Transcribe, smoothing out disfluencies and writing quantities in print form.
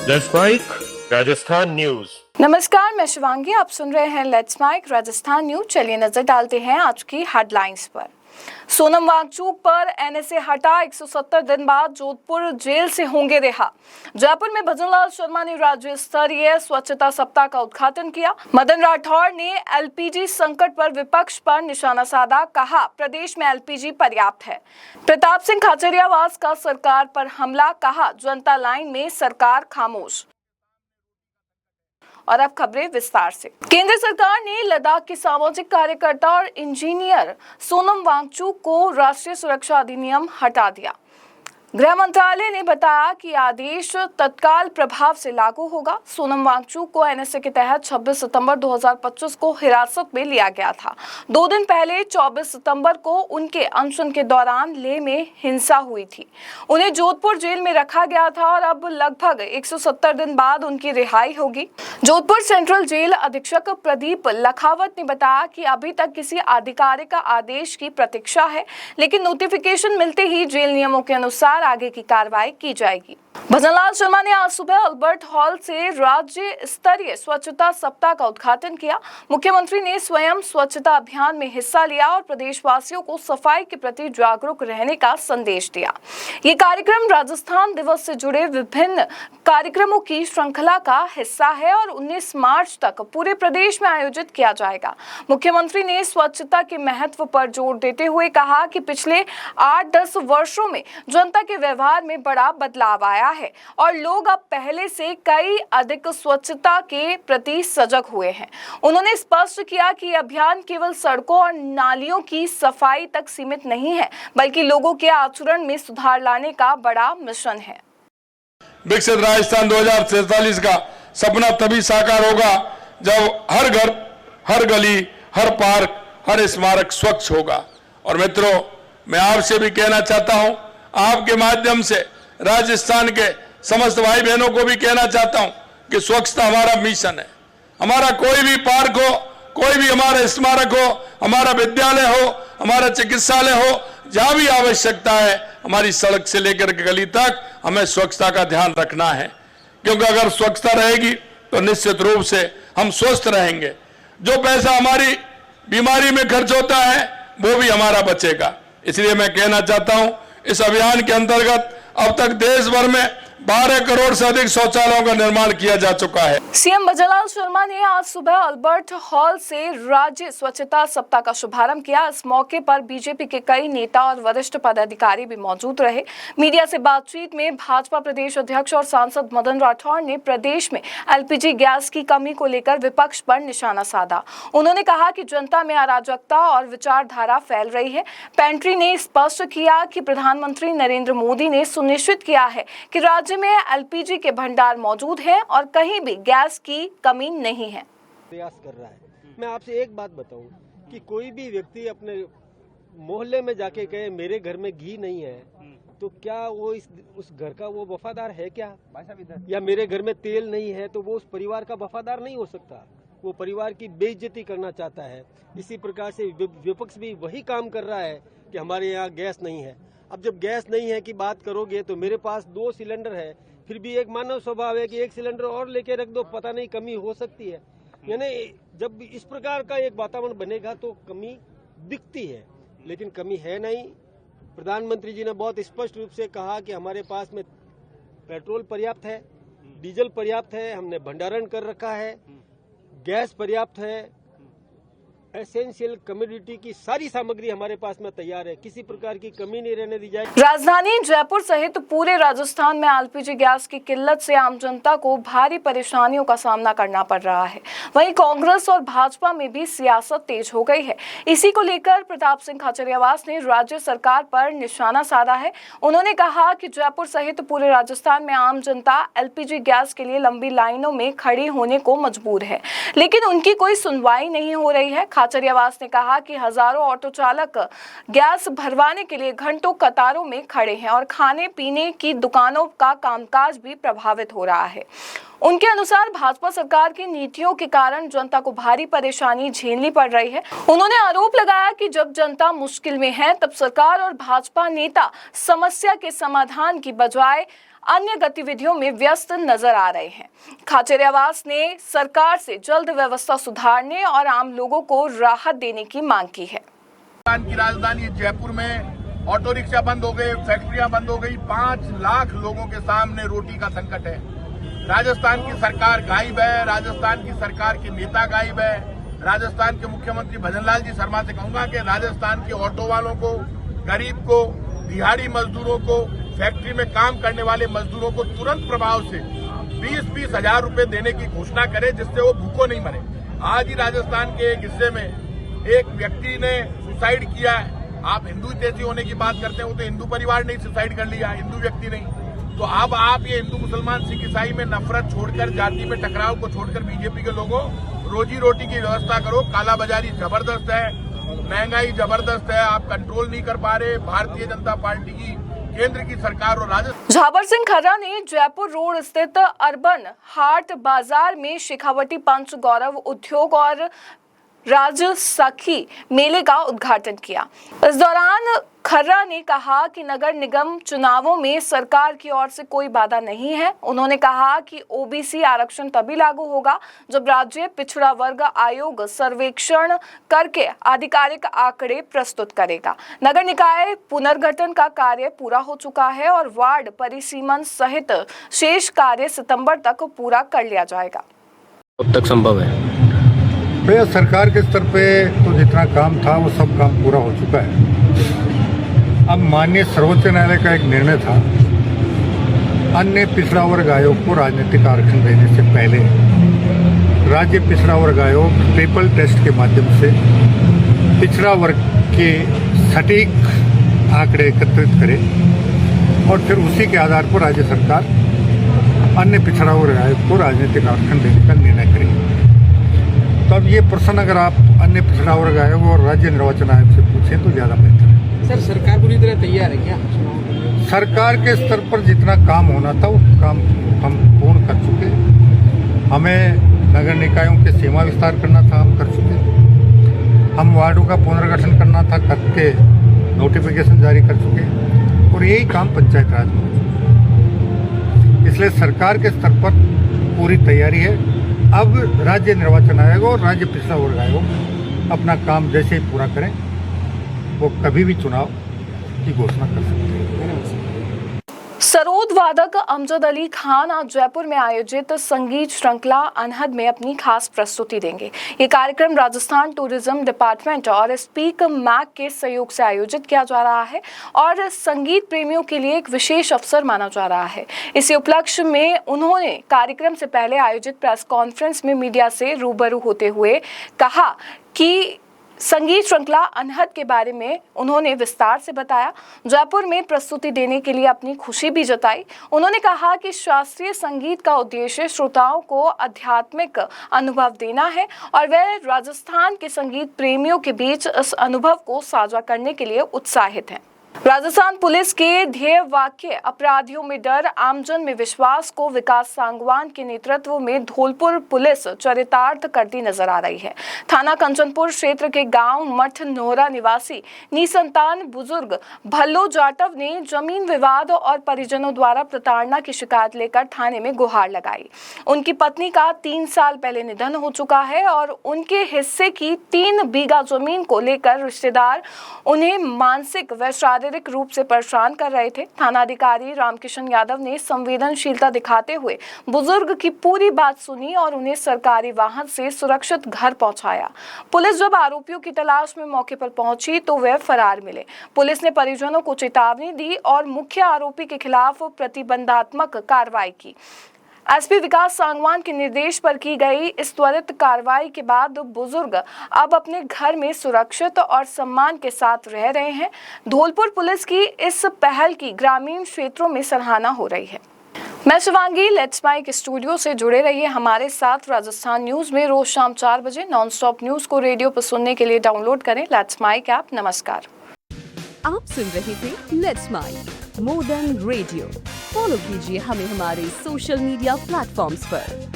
Let's mic Rajasthan news. नमस्कार, मैं शिवांगी। आप सुन रहे हैं लेट्स माइक राजस्थान न्यूज। चलिए नजर डालते हैं आज की हेडलाइंस पर। सोनम वांगचुक पर एनएसए हटा, 170 दिन बाद जोधपुर जेल से होंगे रिहा। जयपुर में भजनलाल शर्मा ने राज्य स्तरीय स्वच्छता सप्ताह का उद्घाटन किया। मदन राठौड़ ने एलपीजी संकट पर विपक्ष पर निशाना साधा, कहा प्रदेश में एलपीजी पर्याप्त है। प्रताप सिंह खाचरियावास का सरकार पर हमला, कहा जनता लाइन में सरकार खामोश। और अब खबरें विस्तार से। केंद्र सरकार ने लद्दाख की सामाजिक कार्यकर्ता और इंजीनियर सोनम वांगचुक को राष्ट्रीय सुरक्षा अधिनियम हटा दिया। गृह मंत्रालय ने बताया कि आदेश तत्काल प्रभाव से लागू होगा। सोनम वांगचुक को एनएसए के तहत 26 सितंबर 2025 को हिरासत में लिया गया था। 2 दिन पहले 24 सितंबर को उनके अनशन के दौरान लेह में हिंसा हुई थी। उन्हें जोधपुर जेल में रखा गया था और अब लगभग 170 दिन बाद उनकी रिहाई होगी। जोधपुर सेंट्रल जेल अधीक्षक प्रदीप लखावत ने बताया कि अभी तक किसी आधिकारिक आदेश की प्रतीक्षा है, लेकिन नोटिफिकेशन मिलते ही जेल नियमों के अनुसार आगे की कार्रवाई की जाएगी। भजनलाल शर्मा ने आज सुबह अल्बर्ट हॉल से राज्य स्तरीय स्वच्छता सप्ताह का उद्घाटन किया। मुख्यमंत्री ने स्वयं स्वच्छता अभियान में हिस्सा लिया और प्रदेशवासियों को सफाई के प्रति जागरूक रहने का संदेश दिया। ये कार्यक्रम राजस्थान दिवस से जुड़े विभिन्न कार्यक्रमों की श्रृंखला का हिस्सा है और 19 मार्च तक पूरे प्रदेश में आयोजित किया जाएगा। मुख्यमंत्री ने स्वच्छता के महत्व पर जोर देते हुए कहा कि पिछले 8-10 वर्षों में जनता के व्यवहार में बड़ा बदलाव आया है और लोग अब पहले से कई अधिक स्वच्छता के प्रति सजग हुए हैं। उन्होंने स्पष्ट किया कि अभियान केवल सड़कों और नालियों की सफाई तक सीमित नहीं है, बल्कि लोगों के आचरण में सुधार लाने का बड़ा मिशन है। विकसित राजस्थान 2047 का सपना तभी साकार होगा जब हर घर, हर गली, हर पार्क, हर स्मारक स्वच्छ होगा। और मित्रों, मैं आपसे भी कहना चाहता हूं, आपके माध्यम से राजस्थान के समस्त भाई बहनों को भी कहना चाहता हूं कि स्वच्छता हमारा मिशन है। हमारा कोई भी पार्क हो, कोई भी हमारा स्मारक हो, हमारा विद्यालय हो, हमारा चिकित्सालय हो, जहां भी आवश्यकता है, हमारी सड़क से लेकर के गली तक हमें स्वच्छता का ध्यान रखना है। क्योंकि अगर स्वच्छता रहेगी तो निश्चित रूप से हम स्वस्थ रहेंगे। जो पैसा हमारी बीमारी में खर्च होता है वो भी हमारा बचेगा। इसलिए मैं कहना चाहता हूं, इस अभियान के अंतर्गत अब तक देश भर में 12 करोड़ से अधिक शौचालयों का निर्माण किया जा चुका है। सीएम भजनलाल शर्मा ने आज सुबह अल्बर्ट हॉल से राज्य स्वच्छता सप्ताह का शुभारंभ किया। इस मौके पर बीजेपी के कई नेता और वरिष्ठ पदाधिकारी भी मौजूद रहे। मीडिया से बातचीत में भाजपा प्रदेश अध्यक्ष और सांसद मदन राठौड़ ने प्रदेश में एलपीजी गैस की कमी को लेकर विपक्ष पर निशाना साधा। उन्होंने कहा कि जनता में अराजकता और विचारधारा फैल रही है। पेंट्री ने स्पष्ट किया कि प्रधानमंत्री नरेंद्र मोदी ने सुनिश्चित किया है कि राज्य में एलपीजी के भंडार मौजूद हैं और कहीं भी गैस की कमी नहीं है। प्रयास कर रहा है। मैं आपसे एक बात बताऊं कि कोई भी व्यक्ति अपने मोहल्ले में जाके कहे मेरे घर में घी नहीं है, तो क्या वो उस घर का वो वफादार है क्या? या मेरे घर में तेल नहीं है तो वो उस परिवार का वफादार नहीं हो सकता। वो परिवार की बेइज्जती करना चाहता है। इसी प्रकार से विपक्ष भी वही काम कर रहा है कि हमारे यहाँ गैस नहीं है। अब जब गैस नहीं है की बात करोगे तो मेरे पास 2 सिलेंडर है, फिर भी एक मानव स्वभाव है कि 1 सिलेंडर और लेके रख दो, पता नहीं कमी हो सकती है। यानी जब इस प्रकार का एक वातावरण बनेगा तो कमी दिखती है, लेकिन कमी है नहीं। प्रधानमंत्री जी ने बहुत स्पष्ट रूप से कहा कि हमारे पास में पेट्रोल पर्याप्त है, डीजल पर्याप्त है, हमने भंडारण कर रखा है, गैस पर्याप्त है, एसेंशियल कमोडिटी की सारी सामग्री हमारे पास में तैयार है, किसी प्रकार की कमी नहीं रहने दी जाएगी। राजधानी जयपुर सहित पूरे राजस्थान में एलपीजी गैस की किल्लत से आम जनता को भारी परेशानियों का सामना करना पड़ रहा है। वहीं कांग्रेस और भाजपा में भी सियासत तेज हो गई है। इसी को लेकर प्रताप सिंह खाचरियावास ने राज्य सरकार पर निशाना साधा है। उन्होंने कहा कि जयपुर सहित पूरे राजस्थान में आम जनता एलपीजी गैस के लिए लंबी लाइनों में खड़ी होने को मजबूर है, लेकिन उनकी कोई सुनवाई नहीं हो रही है। खाचरियावास ने कहा कि हजारों ऑटो चालक गैस भरवाने के लिए घंटों कतारों में खड़े हैं और खाने पीने की दुकानों का कामकाज भी प्रभावित हो रहा है। उनके अनुसार भाजपा सरकार की नीतियों के कारण जनता को भारी परेशानी झेलनी पड़ रही है। उन्होंने आरोप लगाया कि जब जनता मुश्किल में है तब सरकार और भाजपा नेता समस्या के समाधान की बजाय अन्य गतिविधियों में व्यस्त नजर आ रहे हैं। खाचरियावास ने सरकार से जल्द व्यवस्था सुधारने और आम लोगों को राहत देने की मांग की है। राजस्थान की राजधानी जयपुर में ऑटो रिक्शा बंद हो गए, फैक्ट्रियां बंद हो गई, 5 लाख लोगों के सामने रोटी का संकट है। राजस्थान की सरकार गायब है, राजस्थान की सरकार के नेता गायब है। राजस्थान के मुख्यमंत्री भजनलाल जी शर्मा से कहूंगा कि राजस्थान के ऑटो वालों को, गरीब को, दिहाड़ी मजदूरों को, फैक्ट्री में काम करने वाले मजदूरों को तुरंत प्रभाव से 20-20 हजार रुपए देने की घोषणा करे, जिससे वो भूखों नहीं मरे। आज ही राजस्थान के एक हिस्से में एक व्यक्ति ने सुसाइड किया है। आप हिंदू तेजी होने की बात करते हैं, वो तो हिंदू परिवार ने सुसाइड कर लिया, हिंदू व्यक्ति नहीं। तो अब आप ये हिंदू मुसलमान सिख ईसाई में नफरत छोड़कर, जाति में टकराव को छोड़कर बीजेपी के लोगों रोजी रोटी की व्यवस्था करो। कालाबाजारी जबरदस्त है, महंगाई जबरदस्त है, आप कंट्रोल नहीं कर पा रहे। भारतीय जनता पार्टी की केंद्र की सरकार और राजस्थान। झाबर सिंह खर्रा ने जयपुर रोड स्थित अर्बन हाट बाजार में शेखावटी पंच गौरव उद्योग और राजसखी मेले का उद्घाटन किया। इस दौरान खर्रा ने कहा कि नगर निगम चुनावों में सरकार की ओर से कोई बाधा नहीं है। उन्होंने कहा कि ओबीसी आरक्षण तभी लागू होगा जब राज्य पिछड़ा वर्ग आयोग सर्वेक्षण करके आधिकारिक आंकड़े प्रस्तुत करेगा। नगर निकाय पुनर्गठन का कार्य पूरा हो चुका है और वार्ड परिसीमन सहित शेष कार्य सितंबर तक पूरा कर लिया जाएगा। कब तक संभव है? भैया सरकार के स्तर पे तो जितना काम था वो सब काम पूरा हो चुका है। अब माननीय सर्वोच्च न्यायालय का एक निर्णय था, अन्य पिछड़ा वर्ग आयोग को राजनीतिक आरक्षण देने से पहले राज्य पिछड़ा वर्ग आयोग ट्रिपल टेस्ट के माध्यम से पिछड़ा वर्ग के सटीक आंकड़े एकत्रित करे और फिर उसी के आधार पर राज्य सरकार अन्य पिछड़ा वर्ग आयोग को राजनीतिक आरक्षण देने का निर्णय करेगी। तो अब ये प्रश्न अगर आप अन्य पिछड़ा वर्ग आयोग और राज्य निर्वाचन आयोग से पूछें तो ज़्यादा बेहतर है। सर, सरकार पूरी तरह तैयार है क्या? सरकार के स्तर पर जितना काम होना था वो काम हम पूर्ण कर चुके। हमें नगर निकायों के सीमा विस्तार करना था, हम कर चुके। हम वार्डों का पुनर्गठन करना था, करके नोटिफिकेशन जारी कर चुके और यही काम पंचायत राज में। इसलिए सरकार के स्तर पर पूरी तैयारी है। अब राज्य निर्वाचन आयोग और राज्य पिछड़ा वर्ग आयोग अपना काम जैसे ही पूरा करें वो कभी भी चुनाव की घोषणा कर सकते हैं। सरोद वादक अमजद अली खान आज जयपुर में आयोजित संगीत श्रृंखला अनहद में अपनी खास प्रस्तुति देंगे। ये कार्यक्रम राजस्थान टूरिज्म डिपार्टमेंट और स्पीक मैक के सहयोग से आयोजित किया जा रहा है और संगीत प्रेमियों के लिए एक विशेष अवसर माना जा रहा है। इसी उपलक्ष्य में उन्होंने कार्यक्रम से पहले आयोजित प्रेस कॉन्फ्रेंस में मीडिया से रूबरू होते हुए कहा कि संगीत श्रृंखला अनहद के बारे में उन्होंने विस्तार से बताया। जयपुर में प्रस्तुति देने के लिए अपनी खुशी भी जताई। उन्होंने कहा कि शास्त्रीय संगीत का उद्देश्य श्रोताओं को आध्यात्मिक अनुभव देना है और वह राजस्थान के संगीत प्रेमियों के बीच इस अनुभव को साझा करने के लिए उत्साहित हैं। राजस्थान पुलिस के ध्येय वाक्य अपराधियों में डर, आमजन में विश्वास को विकास सांगवान के नेतृत्व में धौलपुर पुलिस चरितार्थ करती नजर आ रही है। थाना कंचनपुर क्षेत्र के गांव मठ नोहरा निवासी निसंतान बुजुर्ग भल्लो जाटव ने जमीन विवाद और परिजनों द्वारा प्रताड़ना की शिकायत लेकर थाने में गुहार लगाई। उनकी पत्नी का 3 साल पहले निधन हो चुका है और उनके हिस्से की 3 बीघा जमीन को लेकर रिश्तेदार उन्हें मानसिक व शारीरिक रूप से परेशान कर रहे थे। थानाधिकारी रामकिशन यादव ने संवेदनशीलता दिखाते हुए बुजुर्ग की पूरी बात सुनी और उन्हें सरकारी वाहन से सुरक्षित घर पहुंचाया। पुलिस जब आरोपियों की तलाश में मौके पर पहुंची तो वे फरार मिले। पुलिस ने परिजनों को चेतावनी दी और मुख्य आरोपी के खिलाफ प्रतिबंधात्मक कार्रवाई की। एसपी विकास सांगवान के निर्देश पर की गई इस त्वरित कार्रवाई के बाद बुजुर्ग अब अपने घर में सुरक्षित और सम्मान के साथ रह रहे हैं। धौलपुर पुलिस की इस पहल की ग्रामीण क्षेत्रों में सराहना हो रही है। मैं शिवांगी, लेट्स माइक स्टूडियो से जुड़े रहिए हमारे साथ। राजस्थान न्यूज में रोज शाम 4 बजे नॉन स्टॉप न्यूज को रेडियो पर सुनने के लिए डाउनलोड करें लेट्स माइक ऐप। नमस्कार। आप सुन रहे थे let's make more than radio. Follow कीजिए हमें हमारे सोशल मीडिया प्लेटफॉर्म्स पर।